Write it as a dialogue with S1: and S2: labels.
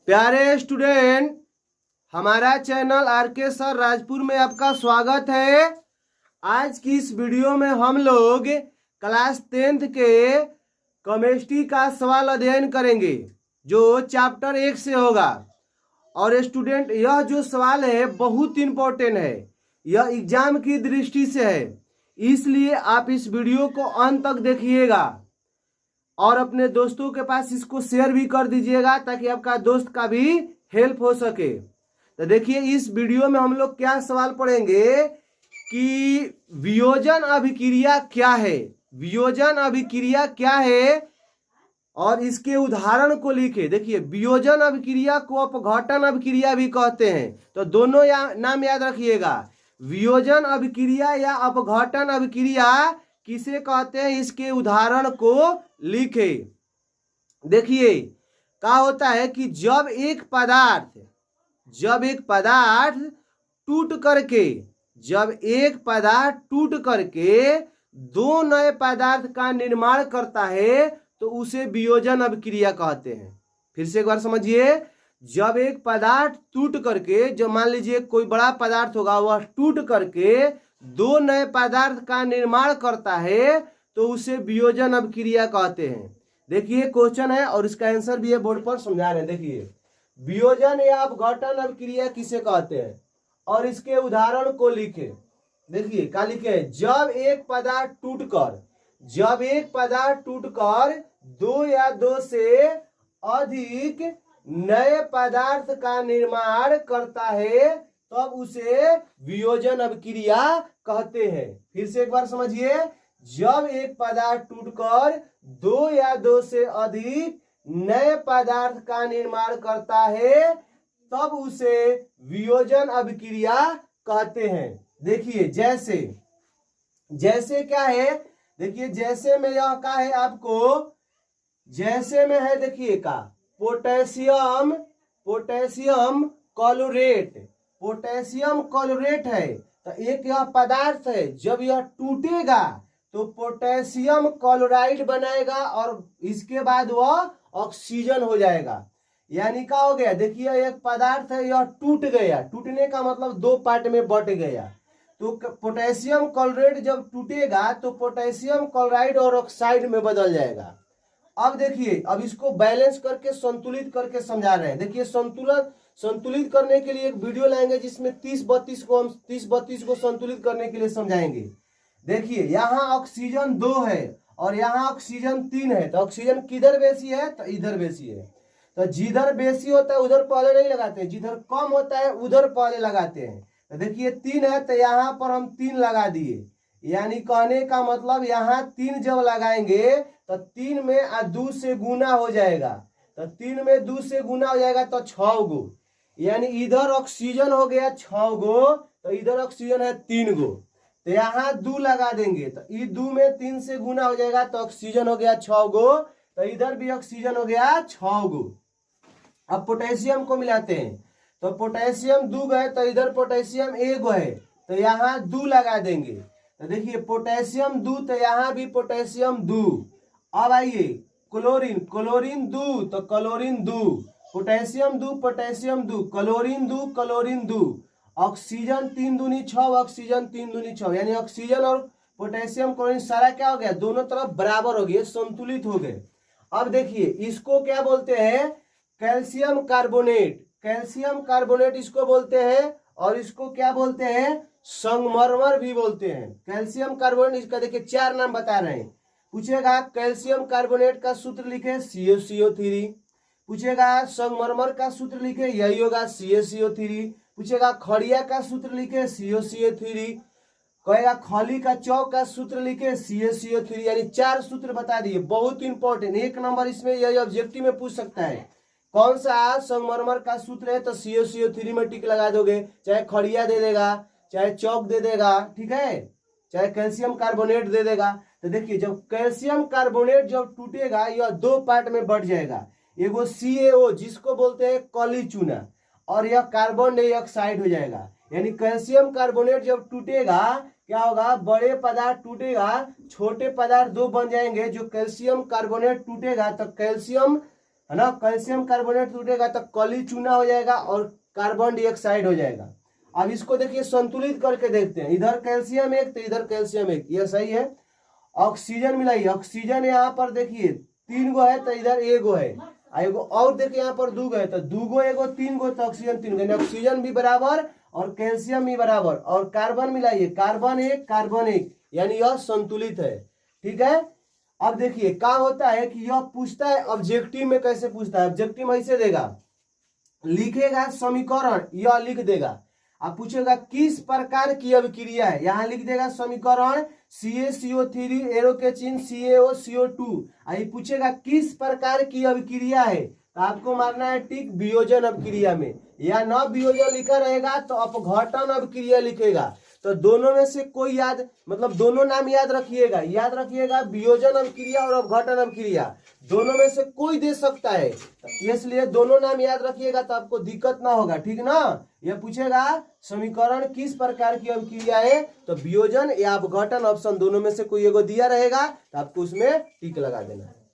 S1: प्यारे स्टूडेंट, हमारा channel R K sir Rajpur में आपका स्वागत है। आज की इस वीडियो में हम लोग क्लास 10th के केमिस्ट्री का सवाल अध्ययन करेंगे जो चैप्टर 1 से होगा। और स्टूडेंट, यह जो सवाल है बहुत इंपॉर्टेंट है, यह एग्जाम की दृष्टि से है, इसलिए आप इस वीडियो को अंत तक देखिएगा और अपने दोस्तों के पास इसको शेयर भी कर दीजिएगा ताकि आपका दोस्त का भी हेल्प हो सके। तो देखिए, इस वीडियो में हम लोग क्या सवाल पढ़ेंगे कि वियोजन अभिक्रिया क्या है, वियोजन अभिक्रिया क्या है और इसके उदाहरण को लिखे। देखिए, वियोजन अभिक्रिया को अपघटन अभिक्रिया भी कहते हैं, तो दोनों नाम याद रखिएगा। वियोजन अभिक्रिया या अपघटन अभिक्रिया किसे कहते हैं, इसके उदाहरण को लिखे। देखिए, क्या होता है कि जब एक पदार्थ टूट करके दो नए पदार्थ का निर्माण करता है तो उसे वियोजन अभिक्रिया कहते हैं। फिर से एक बार समझिए, जब एक पदार्थ टूट करके, जो मान लीजिए कोई बड़ा पदार्थ होगा, वह टूट करके दो नए पदार्थ का निर्माण करता है तो उसे वियोजन अभिक्रिया कहते हैं। देखिए, क्वेश्चन है और इसका आंसर भी है, बोर्ड पर समझा रहे हैं। देखिए, वियोजन या अपघटन अभिक्रिया किसे कहते हैं और इसके उदाहरण को लिखे। देखिए क्या लिखे, जब एक पदार्थ टूटकर दो या दो से अधिक नए पदार्थ का निर्माण करता है तब उसे वियोजन अभिक्रिया कहते हैं। फिर से एक बार समझिए, जब एक पदार्थ टूटकर दो या दो से अधिक नए पदार्थ का निर्माण करता है तब उसे वियोजन अभिक्रिया कहते हैं। देखिए, जैसे क्या है, देखिए जैसे में यह क्या है आपको, जैसे में है, देखिए का पोटेशियम क्लोरेट है। तो एक यह पदार्थ है, जब यह टूटेगा तो पोटेशियम क्लोराइड बनाएगा और इसके बाद वह ऑक्सीजन हो जाएगा। यानी क्या हो गया, देखिए एक पदार्थ है, यह टूट गया, टूटने का मतलब दो पार्ट में बट गया। तो पोटेशियम क्लोराइड जब टूटेगा तो पोटेशियम क्लोराइड और ऑक्साइड में बदल जाएगा। अब देखिए, अब इसको बैलेंस करके संतुलित करके समझा रहे हैं। देखिए, संतुलित करने के लिए एक वीडियो लाएंगे जिसमें 30-32 को संतुलित करने के लिए समझाएंगे। देखिए, यहाँ ऑक्सीजन 2 है और यहाँ ऑक्सीजन 3 है, तो ऑक्सीजन किधर बेसी है, तो इधर बेसी है। तो जिधर बेसी होता है उधर पहले नहीं लगाते, जिधर कम होता है उधर पहले लगाते हैं। तो देखिए 3 है तो यहाँ पर हम 3 लगा दिए, यानी कहने का मतलब यहाँ 3 जब लगाएंगे तो 3 में 2 से गुना हो जाएगा, तो 3 में 2 से गुना हो जाएगा तो 6 गो, यानी इधर ऑक्सीजन हो गया 6 गो, तो इधर ऑक्सीजन है 3 गो, तो यहाँ 2 लगा देंगे तो ये 2 में 3 से गुना हो जाएगा तो ऑक्सीजन हो गया 6 गो, तो इधर भी ऑक्सीजन हो गया 6 गो। अब पोटेशियम को मिलाते हैं, तो पोटेशियम 2 गए तो इधर पोटेशियम 1 गो है, तो यहाँ 2 लगा देंगे। तो देखिए पोटेशियम 2, तो यहाँ भी पोटेशियम 2। अब आइए क्लोरीन 2, तो क्लोरीन 2, पोटेशियम 2, क्लोरीन 2, ऑक्सीजन 3 दूनी 6, ऑक्सीजन 3 दूनी 6, यानी ऑक्सीजन और पोटेशियम क्लोरीन सारा क्या हो गया, दोनों तरफ बराबर हो गए, संतुलित हो गए। अब देखिए, इसको क्या बोलते हैं, कैल्शियम कार्बोनेट इसको बोलते हैं, और इसको क्या बोलते हैं, संगमरमर भी बोलते हैं। कैल्शियम कार्बोनेट, इसका देखिए 4 नाम बता रहे हैं। पूछेगा कैल्शियम कार्बोनेट का सूत्र लिखे CaCO3, पूछेगा संगमरमर का सूत्र लिखे, यही होगा CaCO3, पूछेगा खड़िया का सूत्र लिखे CaCO3, कहेगा खली का चौक का सूत्र लिखे CaCO3, यानी 4 सूत्र बता दिए, बहुत इंपॉर्टेंट। 1 नंबर इसमें यही ऑब्जेक्टिव में पूछ सकता है, कौन सा संगमरमर का सूत्र है, तो CaCO3 में टिक लगा दोगे, चाहे खड़िया दे देगा, चाहे चौक दे देगा, ठीक है, चाहे कैल्शियम कार्बोनेट दे देगा। तो देखिए, जब कैल्शियम कार्बोनेट जब टूटेगा यह 2 पार्ट में बढ़ जाएगा, एगो CaO जिसको बोलते हैं कली चूना, और यह कार्बन डाइऑक्साइड हो जाएगा। यानी कैल्शियम कार्बोनेट जब टूटेगा क्या होगा, बड़े पदार्थ टूटेगा, छोटे पदार्थ 2 बन जाएंगे। जो कैल्शियम कार्बोनेट टूटेगा तो कैल्शियम है ना। कैल्शियम कार्बोनेट टूटेगा तो कली चूना हो जाएगा और कार्बन डाइऑक्साइड हो जाएगा। अब इसको देखिए संतुलित करके देखते हैं, इधर कैल्शियम एक तो इधर कैल्शियम एक, ये सही है। ऑक्सीजन मिलाइए, ऑक्सीजन यहाँ पर देखिए 3 गो है तो इधर 1 गो है, एगो और देखिए यहाँ पर 2 गो है तो 2 गो एगो 3 गो तो ऑक्सीजन 3 गो, ऑक्सीजन भी बराबर और कैल्शियम भी बराबर। और कार्बन मिलाइए, कार्बन एक, यानी यह संतुलित है। ठीक है। अब देखिए क्या होता है कि यह पूछता है ऑब्जेक्टिव में, कैसे पूछता है, ऑब्जेक्टिव में ऐसे देगा, लिखेगा समीकरण, यह लिख देगा। अब पूछेगा किस प्रकार की अभिक्रिया है, यहां लिख देगा समीकरण CaCO3 एरो के चिन्ह CaOCO2। आई पूछेगा किस प्रकार की अभिक्रिया है, तो आपको मारना है टिक वियोजन अभिक्रिया में, या न वियोजन लिखा रहेगा तो अपघटन अभिक्रिया लिखेगा। तो दोनों में से कोई याद, मतलब दोनों नाम याद रखिएगा वियोजन अभिक्रिया और अपघटन अभिक्रिया, दोनों में से कोई दे सकता है, इसलिए दोनों नाम याद रखिएगा तो आपको दिक्कत ना होगा। ठीक ना। यह पूछेगा समीकरण किस प्रकार की अभिक्रिया है, तो वियोजन या अपघटन, ऑप्शन दोनों में से कोई एगो दिया रहेगा तो आपको उसमें टिक लगा देना है।